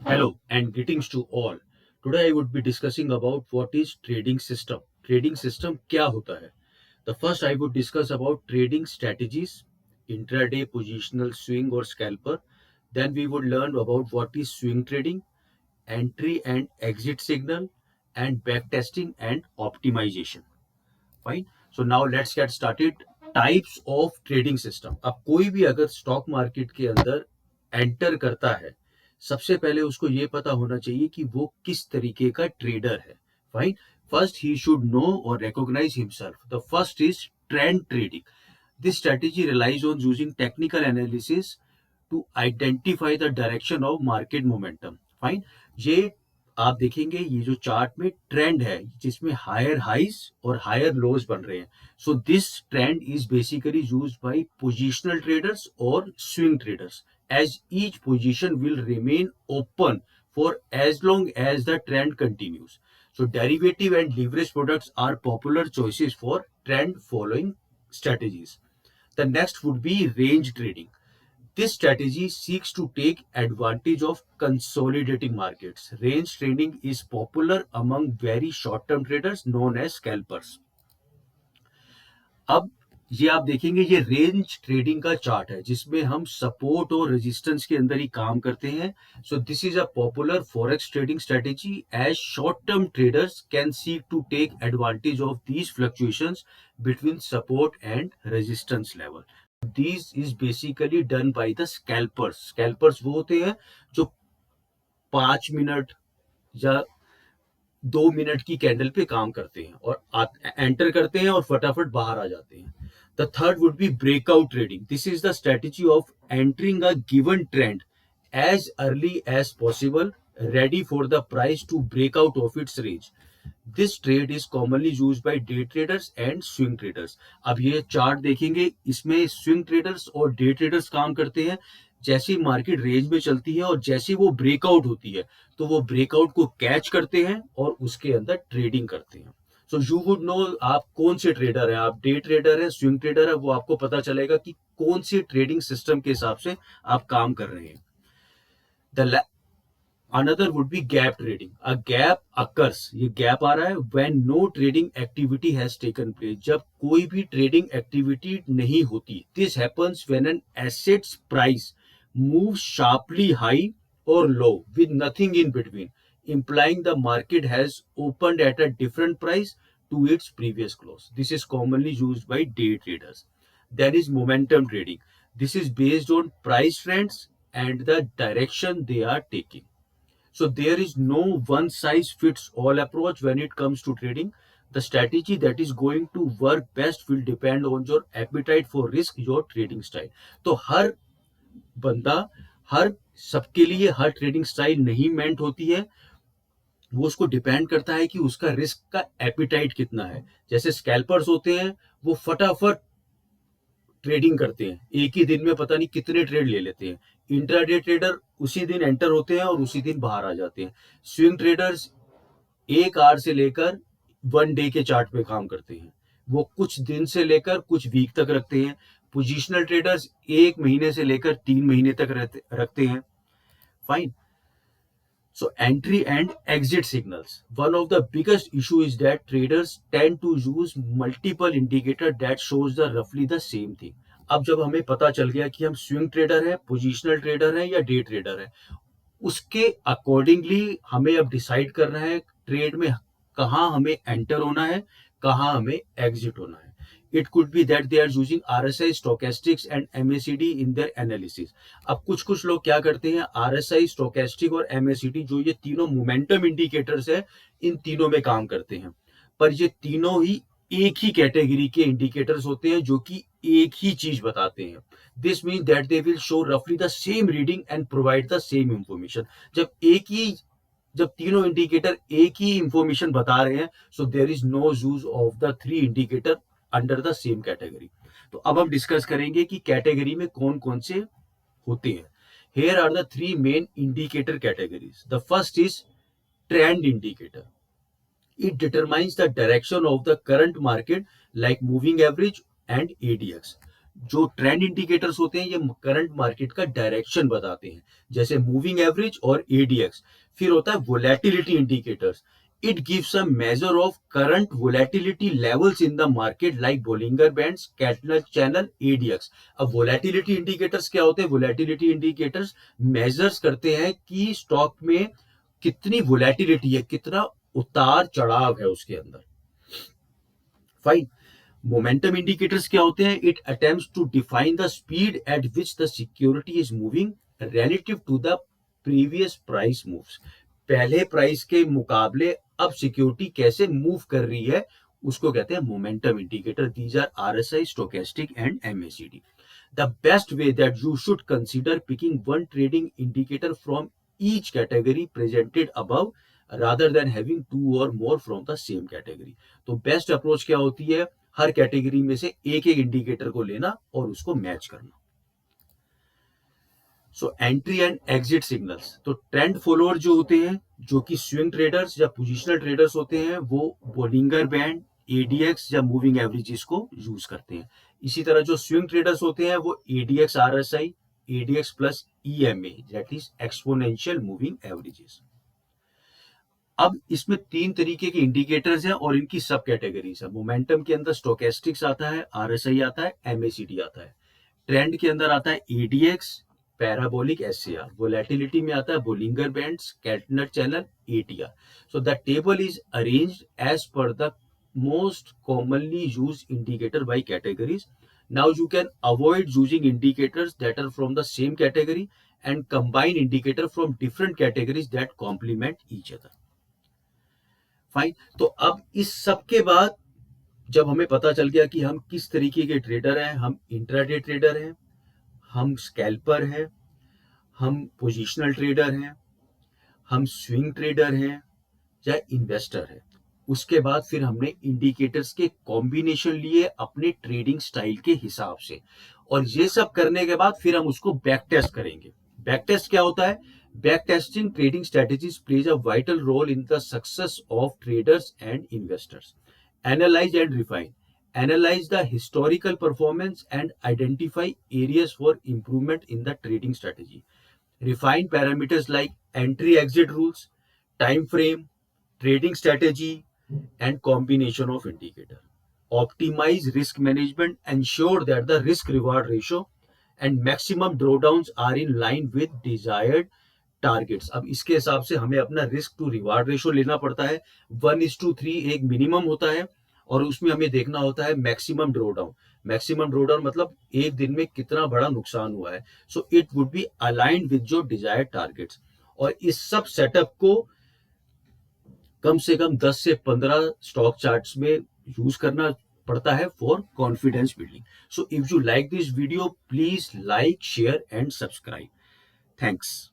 Hello and greetings to all. Today I would be discussing about what is trading system. Trading system क्या होता है? The first I would discuss about trading strategies, intraday positional swing or scalper. Then we would learn about what is swing trading, entry and exit signal, and backtesting and optimization. Fine. So now let's get started. Types of trading system. अब कोई भी अगर stock market के अंदर enter करता है, सबसे पहले उसको ये पता होना चाहिए कि वो किस तरीके का ट्रेडर है. Fine. First he should know और recognize himself. The first is trend trading. This strategy relies on using technical analysis to identify the direction of market momentum. Fine. ये आप देखेंगे ये जो चार्ट में ट्रेंड है जिसमें हायर हाइज और हायर लोज बन रहे हैं. So this trend is basically used by positional traders और swing traders as each position will remain open for as long as the trend continues. So derivative and leverage products are popular choices for trend following strategies. The next would be range trading. This strategy seeks to take advantage of consolidating markets. Range trading is popular among very short-term traders known as scalpers. अब ये आप देखेंगे ये range trading का chart है जिसमें हम support और रेजिस्टेंस के अंदर ही काम करते हैं. So this is a popular forex trading strategy as short term traders can seek to take advantage of these fluctuations between support and resistance level. These is basically done by the scalpers. Scalpers वो होते हैं जो 5 minute या 2 minute की candle पे काम करते हैं और एंटर करते हैं और फटाफट बाहर आ जाते हैं. The third would be breakout trading. This is the strategy of entering a given trend as early as possible, ready for the price to break out of its range. This trade is commonly used by day traders and swing traders. अब ये chart देखेंगे इसमें swing traders और day traders काम करते हैं. जैसी market range में चलती है और जैसी वो ब्रेकआउट होती है तो वो ब्रेकआउट को कैच करते हैं और उसके अंदर ट्रेडिंग करते हैं. सो यू वुड नो आप कौन से ट्रेडर हैं, आप डे ट्रेडर है, स्विंग ट्रेडर है, वो आपको पता चलेगा कि कौन सी ट्रेडिंग सिस्टम के हिसाब से आप काम कर रहे हैं. The Another would be gap trading. A gap occurs. ये gap आ रहा है when no trading activity has taken place. जब कोई भी trading activity नहीं होती. This happens when an asset's price moves sharply high or low with nothing in between, implying the market has opened at a different price to its previous close. This is commonly used by day traders. There is momentum trading. This is based on price trends and the direction they are taking. So there is no one size fits all approach when it comes to trading. The strategy that is going to work best will depend on your appetite for risk, your trading style. तो हर बंदा हर सबके लिए हर trading style नहीं मेंट होती है. वो उसको depend करता है कि उसका रिस्क का एपिटाइट कितना है. जैसे स्कैल्पर्स होते हैं वो फटाफट ट्रेडिंग करते हैं, एक ही दिन में पता नहीं कितने ट्रेड ले लेते हैं. इंट्राडे ट्रेडर उसी दिन एंटर होते हैं और उसी दिन बाहर आ जाते हैं. स्विंग ट्रेडर्स एक आवर से लेकर 1 डे के चार्ट पे काम करते हैं, वो कुछ दिन से लेकर कुछ वीक तक रखते हैं. पोजिशनल ट्रेडर्स 1 महीने से लेकर 3 महीने तक रखते हैं. Fine. So entry and exit signals. One of the biggest issue is that traders tend to use multiple indicator that shows the roughly the same thing. अब जब हमें पता चल गया कि हम स्विंग ट्रेडर है, पोजिशनल ट्रेडर है या डे ट्रेडर है, उसके अकॉर्डिंगली हमें अब डिसाइड करना है ट्रेड में कहाँ हमें एंटर होना है, कहाँ हमें एग्जिट होना है. It could be that they are using RSI, stochastics and MACD in their analysis. अब कुछ लोग क्या करते हैं, RSI, स्टोकेस्टिक और MACD जो ये तीनों मोमेंटम इंडिकेटर्स है, इन तीनों में काम करते हैं. पर ये तीनों ही एक ही कैटेगरी के इंडिकेटर्स होते हैं जो कि एक ही चीज बताते हैं. This mean that they will show रफली the same reading and provide the same information. जब तीनों इंडिकेटर एक ही इंफॉर्मेशन बता रहे हैं, so there is no use of the 3 indicator under the same category. तो अब हम डिस्कस करेंगे कि कैटेगरी में कौन कौन से होते हैं. Here are the 3 main indicator categories. The first is trend indicator. It determines the direction of the current market like moving average and ADX. जो ट्रेंड इंडिकेटर्स होते हैं ये करंट मार्केट का डायरेक्शन बताते हैं, जैसे मूविंग एवरेज और ADX. फिर होता है volatility indicators, it gives a measure of current volatility levels in the market like Bollinger bands, Keltner channel, ADX. अब वोलेटिलिटी इंडिकेटर्स क्या होते हैं? वोलेटिलिटी इंडिकेटर्स मेजर्स करते हैं कि स्टॉक में कितनी वोलेटिलिटी है, कितना उतार चढ़ाव है उसके अंदर। फाइन। मोमेंटम इंडिकेटर्स क्या होते हैं? It attempts to define the speed at which the security is moving relative to the previous price moves. पहले प्राइस के मुकाबले अब सिक्योरिटी कैसे मूव कर रही है, उसको कहते हैं momentum indicator. These are RSI, stochastic and MACD. The best way that you should consider picking one trading indicator from each category presented above rather than having two और more from the same category. तो best approach क्या होती है? हर category में से एक एक indicator को लेना और उसको मैच करना। So entry and exit signals. तो ट्रेंड फॉलोअर जो होते हैं, जो कि स्विंग ट्रेडर्स या पोजिशनल ट्रेडर्स होते हैं, वो बोलिंगर बैंड, एडीएक्स या मूविंग एवरेजेस को यूज करते हैं। इसी तरह जो स्विंग ट्रेडर्स होते हैं वो ADX RSI, ADX plus EMA, that is exponential moving averages. अब इसमें तीन तरीके के इंडिकेटर्स हैं और इनकी सब कैटेगरीज है। मोमेंटम के अंदर स्टोकेस्टिक्स आता है, आरएसआई आता है, एमएसीडी आता है। ट्रेंड के अंदर आता है एडीएक्स, पैराबोलिक एससीआर। वोलेटिलिटी में आता है Bollinger bands, Keltner channel, ATR. So the table is arranged as per the most commonly used indicator by categories. Now you can avoid using indicators that are from the same category and combine indicator from different categories that complement each other. Fine. तो अब इस सब के बाद जब हमें पता चल गया कि हम किस तरीके के ट्रेडर हैं, हम इंट्राडे ट्रेडर हैं, हम स्कैल्पर हैं, हम पोजिशनल ट्रेडर हैं, हम स्विंग ट्रेडर हैं या इन्वेस्टर हैं, उसके बाद फिर हमने इंडिकेटर्स के कॉम्बिनेशन लिए अपने ट्रेडिंग स्टाइल के हिसाब से। और ये सब करने के बाद फिर हम उसको बैक टेस्ट करेंगे। बैक टेस्ट क्या होता है? Back testing trading strategies plays a vital role in the success of traders and investors. Analyze and refine. Analyze the historical performance and identify areas for improvement in the trading strategy. Refine parameters like entry exit rules, time frame, trading strategy, and combination of indicator. Optimize risk management, ensure that the risk reward ratio and maximum drawdowns are in line with desired targets. अब इसके हिसाब से हमें अपना risk to reward ratio लेना पड़ता है। 1:3 एक मिनिमम होता है और उसमें हमें देखना होता है मैक्सिमम ड्रॉडाउन। मैक्सिमम ड्रॉडाउन मतलब एक दिन में कितना बड़ा नुकसान हुआ है। So it would be aligned with जो डिजायर्ड टारगेट्स। और इस सब सेटअप को कम से कम 10 से 15 स्टॉक चार्ट्स में यूज करना पड़ता है for confidence building. So if you like this video, please like, share and subscribe. Thanks.